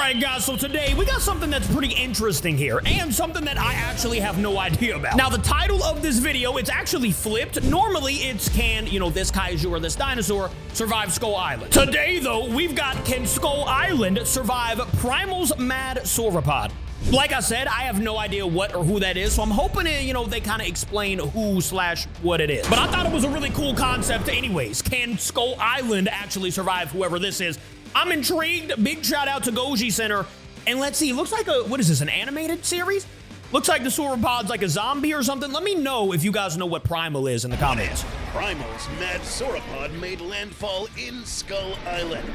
Alright guys, so today we got something that's pretty interesting here, and something that I actually have no idea about. Now the title of this video, it's actually flipped. Normally it's can this kaiju or this dinosaur survive Skull Island? Today though, we've got can Skull Island survive Primal's mad sauropod? Like I said, I have no idea what or who that is, so I'm hoping they kind of explain who/what it is. But I thought it was a really cool concept anyways. Can Skull Island actually survive whoever this is? I'm intrigued. Big shout out to Goji Center. And let's see, it looks like what is this, an animated series? Looks like the sauropod's like a zombie or something. Let me know if you guys know what Primal is in the comments. Primal's mad sauropod made landfall in Skull Island.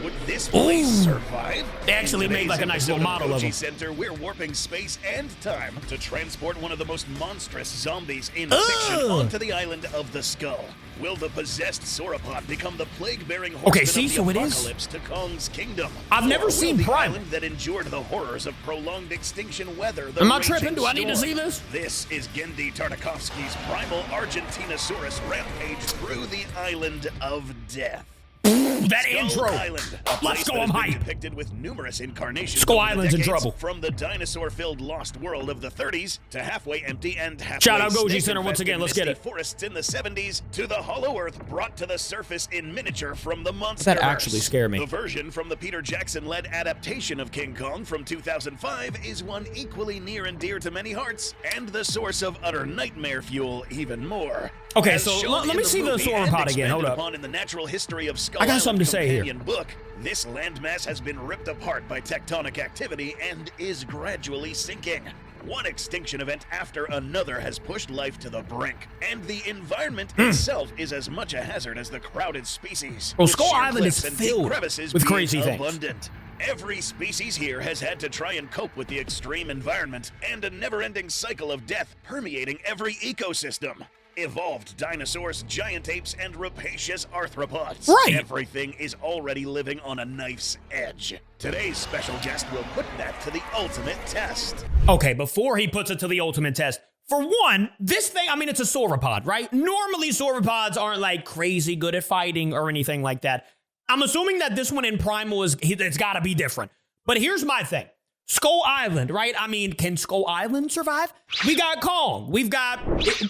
Would this place survive? They actually made like a nice little model of him. Center, we're warping space and time to transport one of the most monstrous zombies in fiction onto the island of the Skull. Will the possessed sauropod become the plague-bearing horseman of the apocalypse to Kong's kingdom? I've never seen the Primal. Island that endured the horrors of prolonged extinction weather. Am I tripping? Do I need to see this? This is Gendy Tartakovsky's primal Argentinosaurus rampage through the island of death. That Skull intro. Island, Let's go, I'm hyped. Depicted with numerous incarnations. Skull Island's in trouble. From the dinosaur-filled lost world of the 30s to halfway empty and halfway shout out Goji Center once again. Let's get it. Forests in the 70s to the hollow earth brought to the surface in miniature from the monster. That actually scared me. The version from the Peter Jackson-led adaptation of King Kong from 2005 is one equally near and dear to many hearts, and the source of utter nightmare fuel even more. Okay, so let me see the sauropod again. Hold up. In the natural history of Skull I got something to say here. Book, this landmass has been ripped apart by tectonic activity and is gradually sinking. One extinction event after another has pushed life to the brink, and the environment itself is as much a hazard as the crowded species. Well, Skull Island is filled with crazy things. Abundant. Every species here has had to try and cope with the extreme environment and a never-ending cycle of death permeating every ecosystem. Evolved dinosaurs, giant apes, and rapacious arthropods. Right. Everything is already living on a knife's edge. Today's special guest will put that to the ultimate test. Okay, before he puts it to the ultimate test, for one, this thing, I mean, it's a sauropod, right? Normally, sauropods aren't like crazy good at fighting or anything like that. I'm assuming that this one in Primal it's got to be different. But here's my thing. Skull Island, right? I mean, can Skull Island survive? We got Kong. We've got,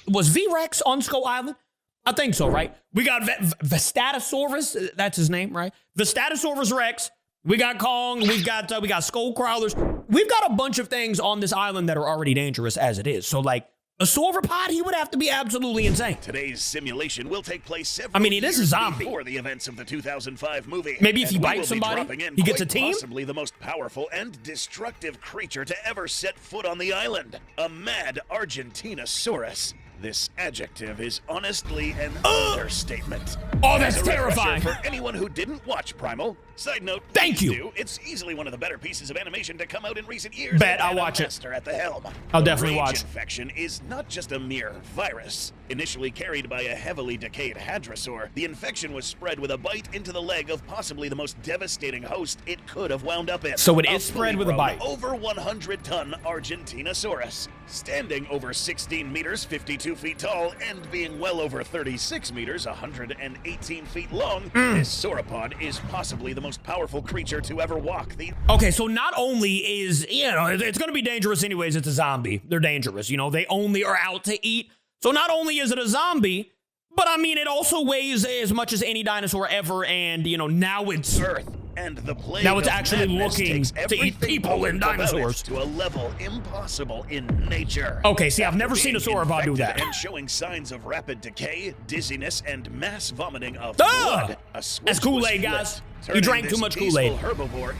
was V-Rex on Skull Island? I think so, right? We got Vestatosaurus, that's his name, right? Vestatosaurus Rex. We got Kong. We got skull crawlers. We've got a bunch of things on this island that are already dangerous as it is. So, like, a sauropod, he would have to be absolutely insane. Today's simulation will take place several it is a zombie. Before the events of the 2005 movie. Maybe if he bites somebody, he gets a team? Possibly the most powerful and destructive creature to ever set foot on the island. A mad Argentinosaurus. This adjective is honestly an understatement. Oh, that's terrifying. For anyone who didn't watch Primal, side note, thank you. It's easily one of the better pieces of animation to come out in recent years. Bet I'll watch it. At the helm. I'll definitely watch. Infection is not just a mere virus. Initially carried by a heavily decayed hadrosaur, the infection was spread with a bite into the leg of possibly the most devastating host it could have wound up in. So it is spread with a bite. Over 100-ton Argentinosaurus, standing over 16 meters, 52 feet tall, and being well over 36 meters, 118 feet long, this sauropod is possibly the most powerful creature to ever walk the... Okay, so not only is, it's going to be dangerous anyways, it's a zombie. They're dangerous, they only are out to eat. So not only is it a zombie, but I mean, it also weighs as much as any dinosaur ever, and, now it's... Earth. And the plague now it's actually looking to eat people and dinosaurs to a level impossible in nature. Okay, see, I've never seen a sauropod do that. And showing signs of rapid decay, dizziness, and mass vomiting of blood. That's Kool-Aid, guys. You drank too much Kool-Aid.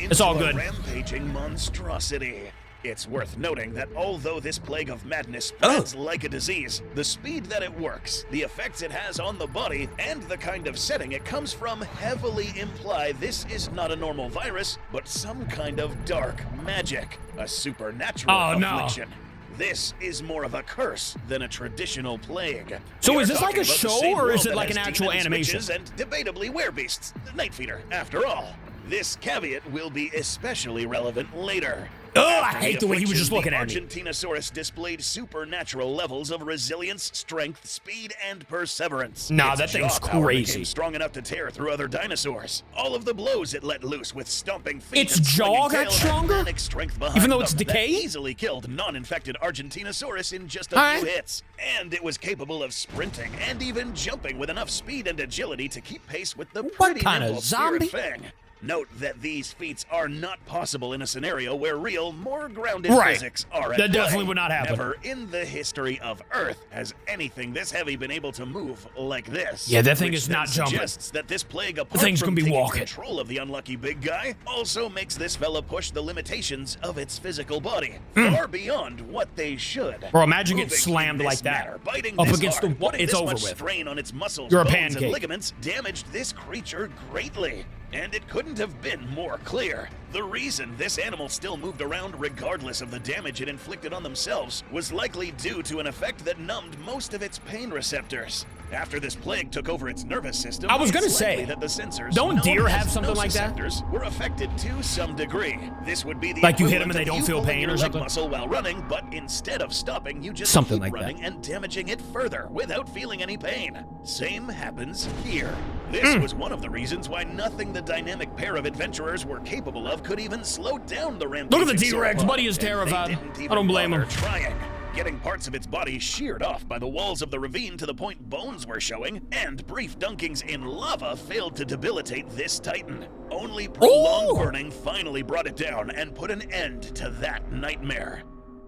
It's all good. A rampaging monstrosity. It's worth noting that although this plague of madness spreads like a disease, the speed that it works, the effects it has on the body, and the kind of setting it comes from heavily imply this is not a normal virus, but some kind of dark magic, a supernatural affliction. This is more of a curse than a traditional plague. So is this like a show, or is it like an actual animation? And debatably werebeasts, Night Feeder, after all. This caveat will be especially relevant later. Oh, I hate the way he was just looking at me. The Argentinosaurus displayed supernatural levels of resilience, strength, speed, and perseverance. Nah, Its that thing's jaw power crazy. became strong enough to tear through other dinosaurs. All of the blows it let loose with stomping feet. Its and jaw swinging got tail stronger? had manic strength behind Even though them it's that decayed? easily killed non-infected Argentinosaurus in just a few hits. And it was capable of sprinting and even jumping with enough speed and agility to keep pace with the What pretty kind of nimble zombie? Spirit Fang. Note that these feats are not possible in a scenario where real, more grounded Right. physics are at That definitely play. would not happen. Never in the history of Earth has anything this heavy been able to move like this. Yeah, that thing which is then not jumping. suggests that this plague, apart thing's from gonna be taking walking. control of the unlucky big guy, also makes this fella push the limitations of its physical body far beyond what they should. Bro, imagine getting Moving slammed in like this that. manner, biting Up this against hard, the wall, putting it's this over much with. strain on its muscles, You're a bones, pancake. and ligaments damaged this creature greatly. And it couldn't have been more clear. The reason this animal still moved around regardless of the damage it inflicted on themselves was likely due to an effect that numbed most of its pain receptors. After this plague took over its nervous system, I was gonna it's say, likely that the sensors don't known deer as have something like that? nociceptors were affected to some degree. This would be the Like you hit 'em equivalent and they of don't you feel pulling pain your or leg something? muscle while running, but instead of stopping, you just Something keep like that. running and damaging it further without feeling any pain. Same happens here. This was one of the reasons why nothing the dynamic pair of adventurers were capable of could even slow down the rampage. Look at the T-Rex. Buddy is terrified. I don't blame him. Trying. Getting parts of its body sheared off by the walls of the ravine to the point bones were showing, and brief dunkings in lava failed to debilitate this titan. Only prolonged burning finally brought it down and put an end to that nightmare.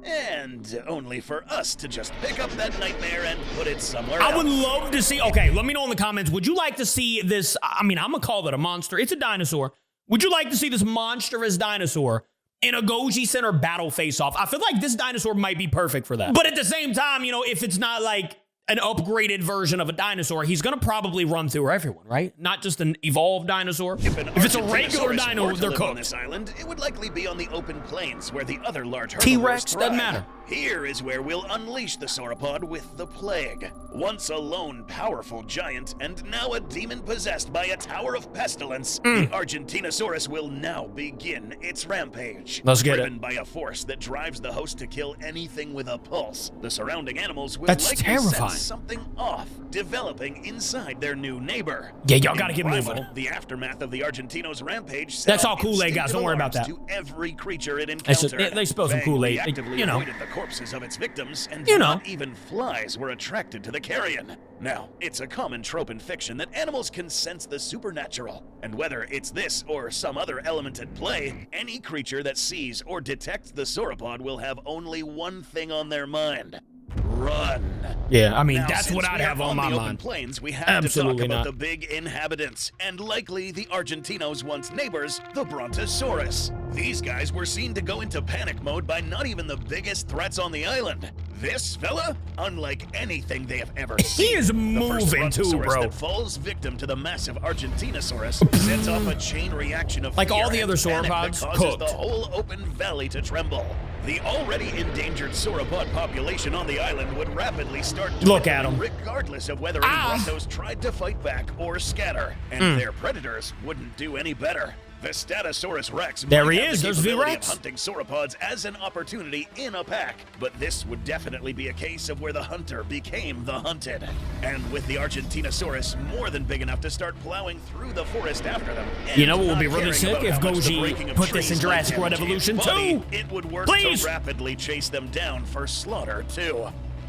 And only for us to just pick up that nightmare and put it somewhere else. I would love to see, okay, let me know in the comments, would you like to see this, I mean, I'm gonna call it a monster, it's a dinosaur. Would you like to see this monstrous dinosaur in a Goji Center battle face-off? I feel like this dinosaur might be perfect for that. But at the same time, you know, if it's not like an upgraded version of a dinosaur, he's gonna probably run through everyone, right? Not just an evolved dinosaur. If it's a regular dino, were to they're live on cooked. this island, it would likely be on the open plains where the other large T-Rex, herbivores doesn't thrive. matter. Here is where we'll unleash the sauropod with the plague. Once a lone, powerful giant, and now a demon possessed by a tower of pestilence, the Argentinosaurus will now begin its rampage. Let's get it. Driven by a force that drives the host to kill anything with a pulse, the surrounding animals will That's likely terrifying. sense something off, developing inside their new neighbor. Yeah, y'all gotta get Primal, moving. The aftermath of the Argentino's rampage. set That's off all Kool-Aid, guys. Don't worry about instinctive that. alarms To every creature it That's encountered. just- they spill some Fang Kool-Aid, reactively you know. avoided the corpses of its victims, and You know. not even flies were attracted to the carrion. Now, it's a common trope in fiction that animals can sense the supernatural, and whether it's this or some other element at play, any creature that sees or detects the sauropod will have only one thing on their mind: run. Yeah, I mean, Now, that's since what I'd we're have on my the open mind. plains, we have Absolutely to talk about not. the big inhabitants, and likely the Argentinos' once neighbors, the Brontosaurus. These guys were seen to go into panic mode by not even the biggest threats on the island. This fella, unlike anything they have ever seen, He is the first moving too, Brontosaurus bro. that falls victim to the massive Argentinosaurus sets off a chain reaction of Like fear all the and other panic sauropods, that causes cooked. the whole open valley to tremble. The already endangered sauropod population on the island would rapidly start Look at 'em. regardless of whether any Brontos tried to fight back or scatter, and their predators wouldn't do any better. The Statosaurus Rex There might he have is. the There's capability V-Rex. of hunting sauropods as an opportunity in a pack, but this would definitely be a case of where the hunter became the hunted. And with the Argentinosaurus more than big enough to start plowing through the forest after them, You know and what would be not really caring sick? about If how much the Goji breaking of put this in trees Jurassic might World damage its Evolution body, 2. it would work Please. to rapidly chase them down for slaughter too.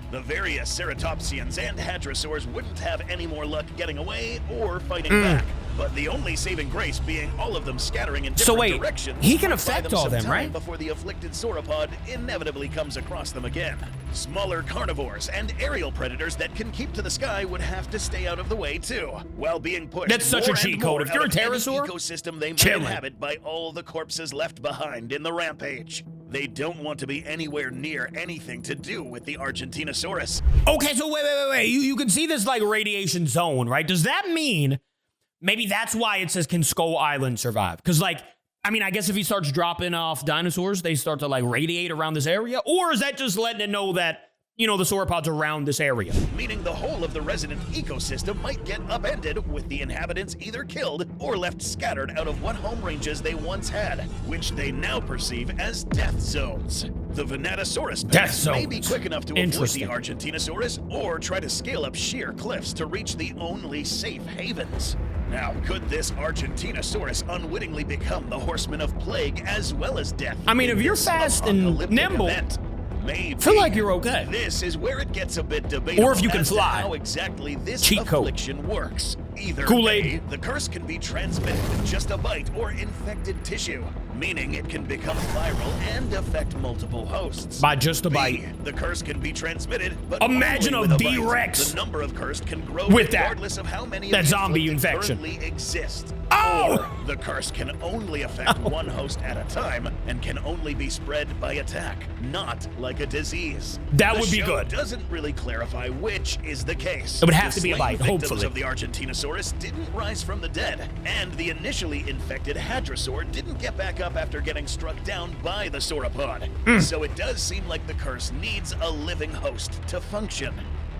The various ceratopsians and hadrosaurs wouldn't have any more luck getting away or fighting back, but the only saving grace being all of them scattering in So different wait, directions. he can might buy affect them all some them, time right? Before the afflicted sauropod inevitably comes across them again. Smaller carnivores and aerial predators that can keep to the sky would have to stay out of the way too, while being pushed. That's such a more cheat and code. more If you're out a of any pterosaur, ecosystem they might chilling. inhabit by all the corpses left behind in the rampage. They don't want to be anywhere near anything to do with the Argentinosaurus. Okay, so wait. You can see this like radiation zone, right? Does that mean maybe that's why it says can Skull Island survive? Because like, I mean, I guess if he starts dropping off dinosaurs, they start to like radiate around this area? Or is that just letting it know that you know, the sauropods around this area. Meaning the whole of the resident ecosystem might get upended, with the inhabitants either killed or left scattered out of what home ranges they once had, which they now perceive as death zones. The Venatosaurus Death may be zones. quick enough to avoid the Interesting. Argentinosaurus or try to scale up sheer cliffs to reach the only safe havens. Now, could this Argentinosaurus unwittingly become the horseman of plague as well as death? I mean, in if you're this fast and apocalyptic nimble, event? Maybe. feel like you're okay. This is where it gets a bit debatable. Or if you can as to fly. how exactly this Cheat code. affliction works. Either Kool-Aid. A, the curse can be transmitted with just a bite or infected tissue, meaning it can become viral and affect multiple hosts. By just a B, bite. the curse can be transmitted, but Imagine only with a bite. D-Rex The number of cursed can grow with that. regardless of how many That of the zombie afflicted infection. currently exist. Oh! Or the curse can only affect one host at a time and can only be spread by attack, not like a disease. That The would be show good. Doesn't really clarify which is the case. It would have The to be a slain bite, victims hopefully. of the Argentinosaurus didn't rise from the dead, and the initially infected hadrosaur didn't get back up after getting struck down by the sauropod. So it does seem like the curse needs a living host to function.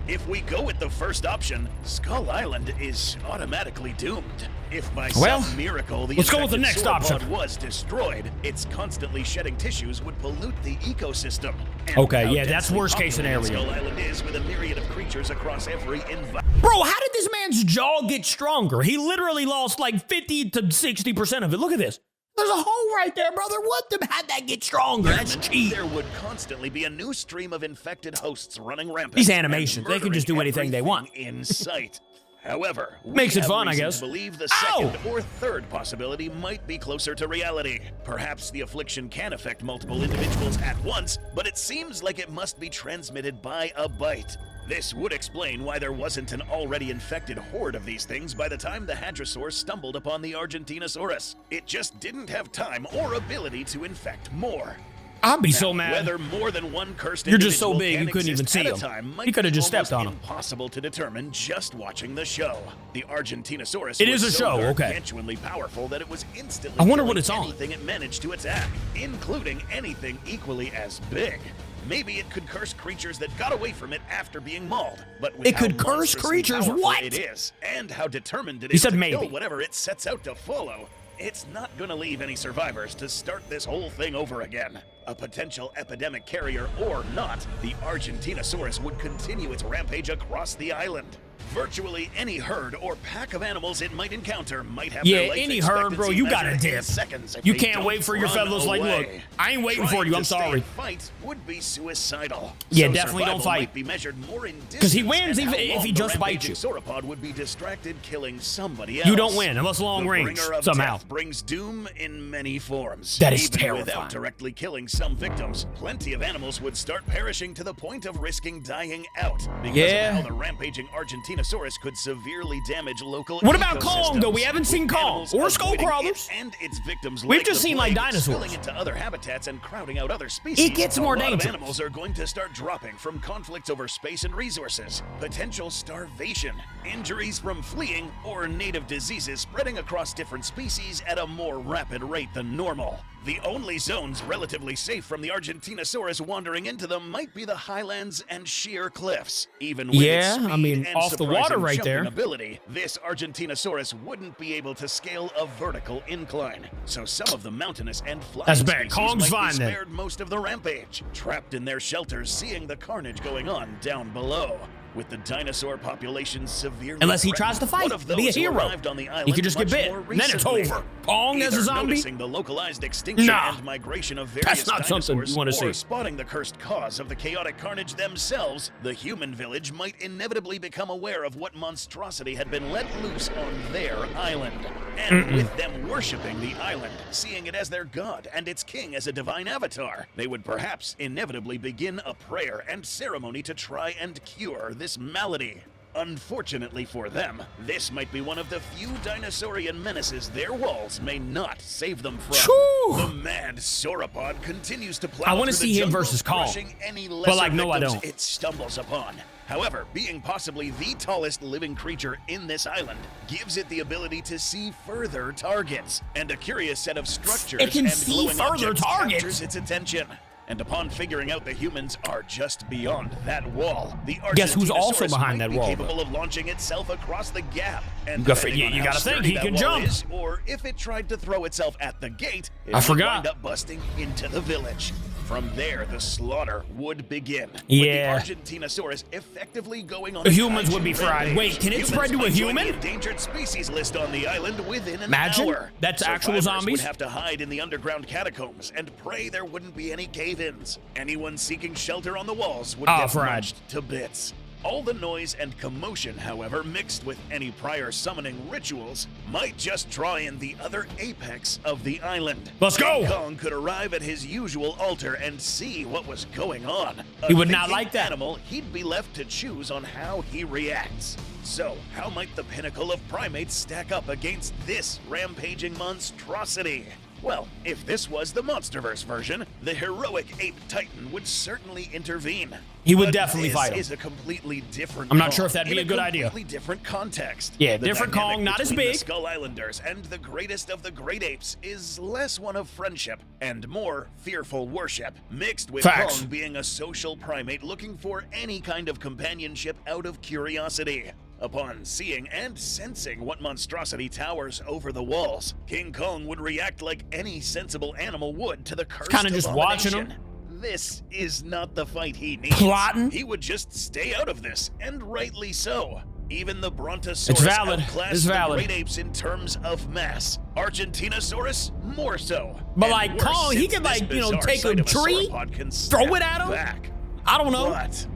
If we go with the first option, Skull Island is automatically doomed. If by Well, some miracle the let's go with the infected next sauropod option. was destroyed, its constantly shedding tissues would pollute the ecosystem. And Okay, how yeah, that's densely worst case populated scenario. Skull Island is with a myriad of creatures across every environment. Bro, how did this man's jaw get stronger? He literally lost like 50 to 60% of it. Look at this. There's a hole right there, brother. How'd that get stronger? That's cheap. There would constantly be a new stream of infected hosts running rampant. These and animations, they can just murdering do anything they want. everything in sight. However, we Makes it have fun, I reason guess. to believe the Ow! second or third possibility might be closer to reality. Perhaps the affliction can affect multiple individuals at once, but it seems like it must be transmitted by a bite. This would explain why there wasn't an already infected horde of these things by the time the hadrosaur stumbled upon the Argentinosaurus. It just didn't have time or ability to infect more. I'd be so mad. Whether more than one cursed You're just so individual big, can you couldn't even exist see at a him. time might You could have be just stepped almost on him. Impossible to determine just watching the show. The Argentinosaurus It was is a so show, okay. gargantuanly powerful that it was instantly I wonder what killing it's on. anything it managed to attack, including anything equally as big. Maybe it could curse creatures that got away from it after being mauled, but with It how could curse monstrously creatures? powerful What? it is, and how determined it He is said to maybe. kill whatever it sets out to follow, it's not gonna leave any survivors to start this whole thing over again. A potential epidemic carrier or not, the Argentinosaurus would continue its rampage across the island. Virtually any herd or pack of animals it might encounter might have their Yeah, life any herd, bro, you gotta expectancy dip. measured in seconds if You they can't don't wait for your run fellows like, look, away. I ain't waiting for Trying you, I'm to stay sorry. and fight would be suicidal. Yeah, So definitely don't survival fight. might be measured more in 'Cause he distance wins and if- how if long he the just bites rampaging you. Sauropod would be distracted killing somebody else. You don't win unless long The range, bringer of somehow. death brings doom in many forms. That is Even terrifying. without directly killing some victims, plenty of animals would start perishing to the point of risking dying out because Yeah. of how the rampaging Argentinosaurus could severely damage local What about Kong, though? We ecosystems, haven't seen with Kong animals or skull avoiding crawlers. it and its victims We've like just the seen, like, plague, dinosaurs. spilling into other habitats and crowding out other species. It gets more A lot of dangerous. animals are going to start dropping from conflicts over space and resources, potential starvation, injuries from fleeing, or native diseases spreading across different species at a more rapid rate than normal. The only zones relatively safe from the Argentinosaurus wandering into them might be the highlands and sheer cliffs. Even with Yeah, its I speed mean, and off the water surprising right there. jumping ability, this Argentinosaurus wouldn't be able to scale a vertical incline. So some of the mountainous and flying That's bad. species Kong's might fine be then. spared most of the rampage, trapped in their shelters, seeing the carnage going on down below. With the dinosaur population severely Unless he tries to fight, one of be a those who hero. arrived on the He island could just get much bit, more and then it's recently, over. Kong as a either zombie? noticing the localized extinction Nah. and migration of various That's not something dinosaurs, you wanna or see. spotting the cursed cause of the chaotic carnage themselves, the human village might inevitably become aware of what monstrosity had been let loose on their island. And with them worshipping the island, seeing it as their god and its king as a divine avatar, they would perhaps inevitably begin a prayer and ceremony to try and cure this malady. Unfortunately for them, this might be one of the few dinosaurian menaces their walls may not save them from. Phew. The mad sauropod continues to plow I wanna through see the him jungle, versus Kong. crushing any But, lesser like, no, I victims don't. it stumbles upon. However, being possibly the tallest living creature in this island gives it the ability to see further targets, and a curious set of structures It can and see glowing further objects targets? captures its attention. And upon figuring out the humans are just beyond that wall, the Guess who's also Argentinosaurus behind might that be wall, capable of launching itself across the gap. And You depending on gotta how think, sturdy he that can wall jump. is, or if it tried to throw itself at the gate, it I might forgot. wind up busting into the village. From there, the slaughter would begin. Yeah. With the Argentinosaurus effectively going on The a humans would kaiju be fried. rampage. Wait, can it Humans spread to a might join human? the endangered species list on the island within an Imagine. hour. That's actual Survivors zombies? would have to hide in the underground catacombs and pray there wouldn't be any cave-ins. Anyone seeking shelter on the walls would get fried. munched to bits. All the noise and commotion, however, mixed with any prior summoning rituals, might just draw in the other apex of the island. Let's go! King Kong could arrive at his usual altar and see what was going on. He would not thinking like that. Animal, he'd be left to choose on how he reacts. So, how might the pinnacle of primates stack up against this rampaging monstrosity? Well, if this was the Monsterverse version, the heroic ape titan would certainly intervene. He would But definitely fight him. This is a completely different I'm not Kong sure if that'd be in a good idea. completely different context. Yeah, The different dynamic Kong, not as between big. The Skull Islanders and the greatest of the great apes is less one of friendship and more fearful worship, mixed with Facts. Kong being a social primate looking for any kind of companionship out of curiosity. Upon seeing and sensing what monstrosity towers over the walls, King Kong would react like any sensible animal would to the cursed Kinda just watching him. abomination. This is not the fight he needs. Plotting. He would just stay out of this, and rightly so. Even the Brontosaurus It's valid. outclassed It's valid. the great apes in terms of mass. Argentinosaurus more so. But And like worse, Kong, he since could this like, bizarre take sight a of tree, sauropod can throw snap it at him. back. I don't know. But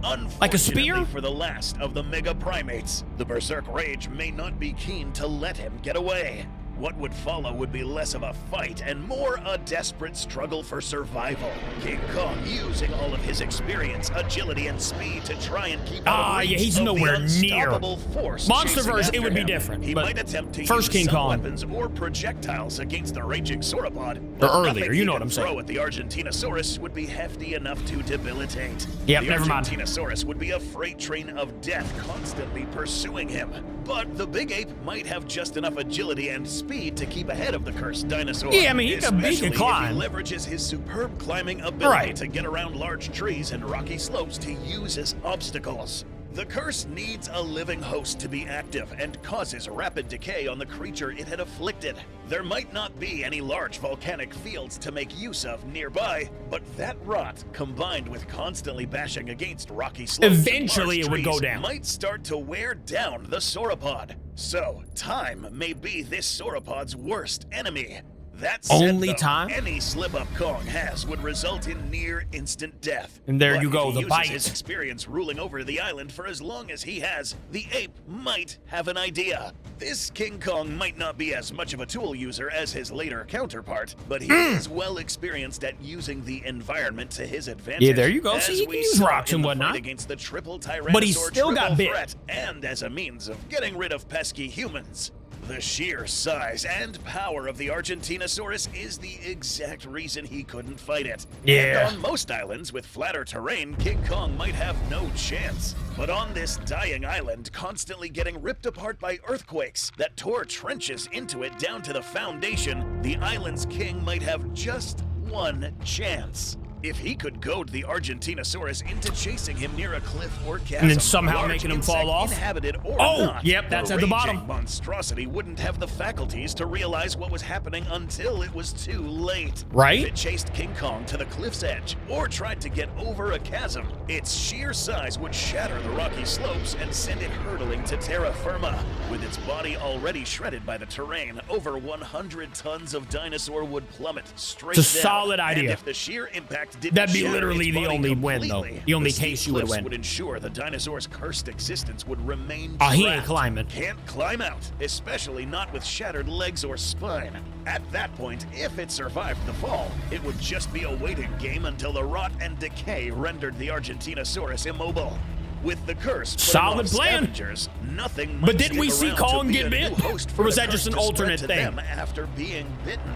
Like a spear? unfortunately for the last of the mega primates, the berserk rage may not be keen to let him get away. What would follow would be less of a fight and more a desperate struggle for survival. King Kong using all of his experience, agility, and speed to try and keep out of reach yeah, he's of nowhere the near. unstoppable force Monsterverse, chasing it would be after him. different, He but might attempt to first use King some Kong. weapons or projectiles against the raging sauropod. Or but earlier, nothing you he know can what I'm saying. throw at the Argentinosaurus would be hefty enough to debilitate. Yep, the never mind. Argentinosaurus would be a freight train of death constantly pursuing him. But the big ape might have just enough agility and speed to keep ahead of the cursed dinosaur. Yeah, I mean, he can especially climb. If he leverages his superb climbing ability Right. to get around large trees and rocky slopes to use as obstacles. The curse needs a living host to be active and causes rapid decay on the creature it had afflicted. There might not be any large volcanic fields to make use of nearby, but that rot, combined with constantly bashing against rocky slopes and Eventually large it would go trees, down. might start to wear down the sauropod. So, time may be this sauropod's worst enemy. That said, Only though, time? any slip-up Kong has would result in near instant death. And there But you go, if the he uses bite. his experience ruling over the island for as long as he has, the ape might have an idea. This King Kong might not be as much of a tool user as his later counterpart, but he is well experienced at using the environment to his advantage. Yeah, there you go. As See, he can we use saw rocks in and the whatnot. fight against the triple tyrannosaur But he's still got triple bit. threat, and as a means of getting rid of pesky humans. The sheer size and power of the Argentinosaurus is the exact reason he couldn't fight it. Yeah. And on most islands with flatter terrain, King Kong might have no chance. But on this dying island, constantly getting ripped apart by earthquakes that tore trenches into it down to the foundation, the island's king might have just one chance. If he could goad the Argentinosaurus into chasing him near a cliff or chasm, And then somehow large making him fall insect off? inhabited or Oh, not, yep, that's at the raging bottom. monstrosity wouldn't have the faculties to realize what was happening until it was too late. Right? If it chased King Kong to the cliff's edge or tried to get over a chasm, its sheer size would shatter the rocky slopes and send it hurtling to terra firma. With its body already shredded by the terrain, over 100 tons of dinosaur would plummet straight It's a down. solid And idea. if the sheer impact didn't That'd be shatter literally its the body only win, though. completely, The only steep case you would cliffs win. would ensure the dinosaur's cursed existence would remain Oh, he ain't trapped. climbing. Can't climb out, especially not with shattered legs or spine. At that point, if it survived the fall, it would just be a waiting game until the rot and decay rendered the Argentinosaurus immobile. With the curse put Solid on plan. scavengers, nothing But might didn't we stick see around Kong to be get a bit? new host for Or was the that just curse an to spread alternate to thing? them after being bitten?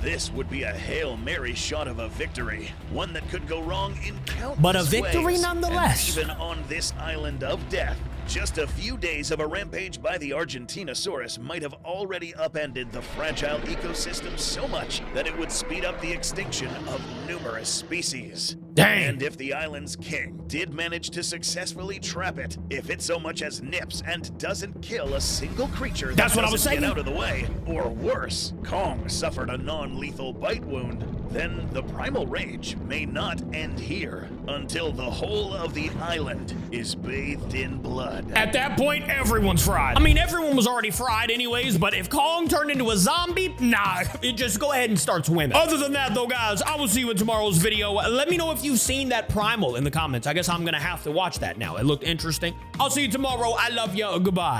This would be a Hail Mary shot of a victory, one that could go wrong in countless But a victory ways. nonetheless. And even on this island of death, Just a few days of a rampage by the Argentinosaurus might have already upended the fragile ecosystem so much that it would speed up the extinction of numerous species. Dang. And if the island's king did manage to successfully trap it, if it so much as nips and doesn't kill a single creature that That's what I was doesn't get saying. out of the way, or worse, Kong suffered a non-lethal bite wound, then the primal rage may not end here until the whole of the island is bathed in blood. At that point, everyone's fried. I mean, everyone was already fried anyways, but if Kong turned into a zombie, nah, it just go ahead and start swimming. Other than that, though, guys, I will see you in tomorrow's video. Let me know if you've seen that primal in the comments. I guess I'm gonna have to watch that now. It looked interesting. I'll see you tomorrow. I love you. Goodbye.